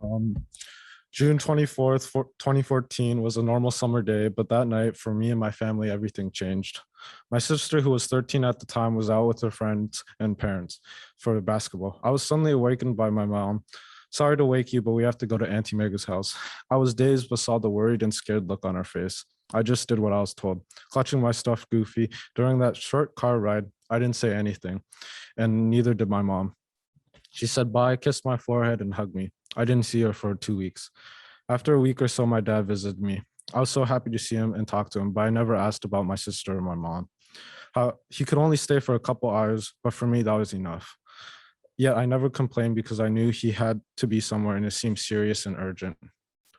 Um, June 24th, 2014 was a normal summer day, but that night for me and my family, everything changed. My sister, who was 13 at the time, was out with her friends and parents for basketball. I was suddenly awakened by my mom. Sorry to wake you, but we have to go to Auntie Mega's house. I was dazed, but saw the worried and scared look on her face. I just did what I was told, clutching my stuffed Goofy. During that short car ride, I didn't say anything, and neither did my mom. She said bye, kissed my forehead, and hugged me. I didn't see her for 2 weeks. After a week or so, my dad visited me. I was so happy to see him and talk to him, but I never asked about my sister or my mom. How he could only stay for a couple hours, but for me, that was enough. Yet I never complained because I knew he had to be somewhere and it seemed serious and urgent.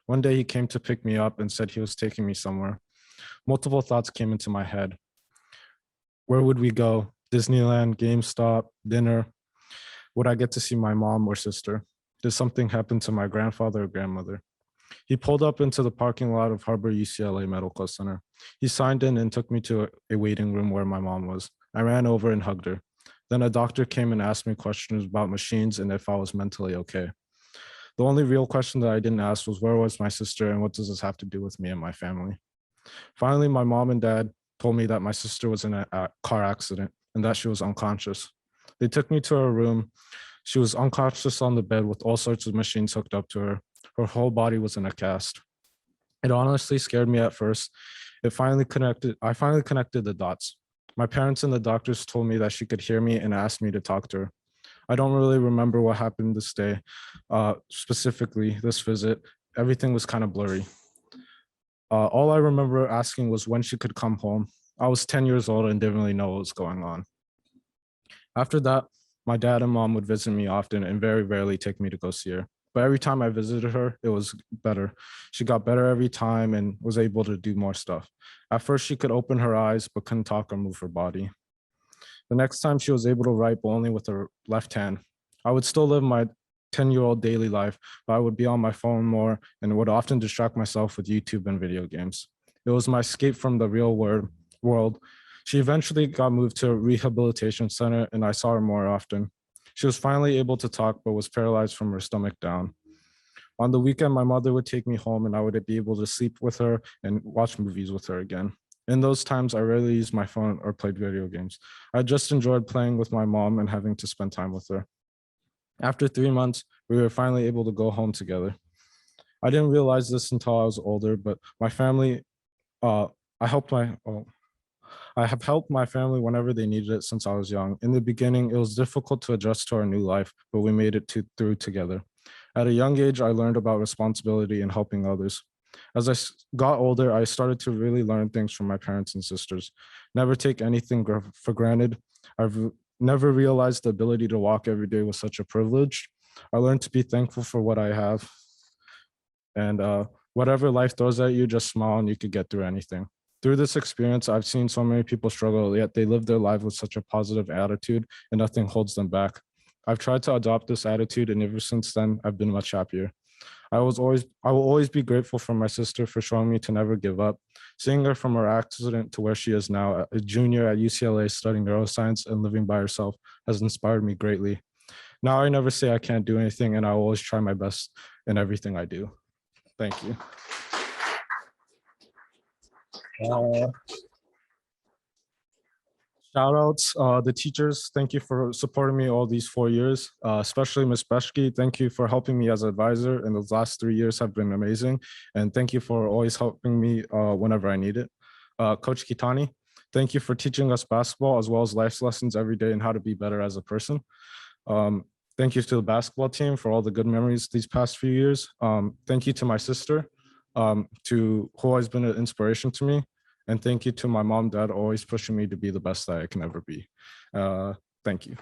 One day he came to pick me up and said he was taking me somewhere. Multiple thoughts came into my head. Where would we go? Disneyland, GameStop, dinner? Would I get to see my mom or sister? Did something happen to my grandfather or grandmother? He pulled up into the parking lot of Harbor UCLA Medical Center. He signed in and took me to a waiting room where my mom was. I ran over and hugged her. Then a doctor came and asked me questions about machines and if I was mentally okay. The only real question that I didn't ask was where was my sister and what does this have to do with me and my family? Finally, my mom and dad told me that my sister was in a car accident and that she was unconscious. They took me to her room. She was unconscious on the bed with all sorts of machines hooked up to her. Her whole body was in a cast. It honestly scared me at first. I finally connected the dots. My parents and the doctors told me that she could hear me and asked me to talk to her. I don't really remember what happened this day, specifically this visit. Everything was kind of blurry. All I remember asking was when she could come home. I was 10 years old and didn't really know what was going on. After that, my dad and mom would visit me often and very rarely take me to go see her. But every time I visited her, it was better. She got better every time and was able to do more stuff. At first, she could open her eyes, but couldn't talk or move her body. The next time she was able to write, but only with her left hand. I would still live my 10-year-old daily life, but I would be on my phone more and would often distract myself with YouTube and video games. It was my escape from the real world. She eventually got moved to a rehabilitation center and I saw her more often. She was finally able to talk, but was paralyzed from her stomach down. On the weekend, my mother would take me home and I would be able to sleep with her and watch movies with her again. In those times, I rarely used my phone or played video games. I just enjoyed playing with my mom and having to spend time with her. After 3 months, we were finally able to go home together. I didn't realize this until I was older, but my family, uh, I helped my, oh, I have helped my family whenever they needed it since I was young. In the beginning, it was difficult to adjust to our new life, but we made it through together. At a young age, I learned about responsibility and helping others. As I got older, I started to really learn things from my parents and sisters. Never take anything for granted. I've never realized the ability to walk every day was such a privilege. I learned to be thankful for what I have. And whatever life throws at you, just smile and you could get through anything. Through this experience, I've seen so many people struggle, yet they live their life with such a positive attitude and nothing holds them back. I've tried to adopt this attitude, and ever since then, I've been much happier. I will always be grateful for my sister for showing me to never give up. Seeing her from her accident to where she is now, a junior at UCLA studying neuroscience and living by herself, has inspired me greatly. Now I never say I can't do anything, and I will always try my best in everything I do. Thank you. Uh, Shout outs, the teachers. Thank you for supporting me all these 4 years, especially Ms. Beshki. Thank you for helping me as advisor. And those last 3 years have been amazing. And thank you for always helping me whenever I need it. Coach Kitani, thank you for teaching us basketball as well as life lessons every day and how to be better as a person. Thank you to the basketball team for all the good memories these past few years. Thank you to my sister, who has been an inspiration to me. And thank you to my mom, dad, always pushing me to be the best that I can ever be. Thank you.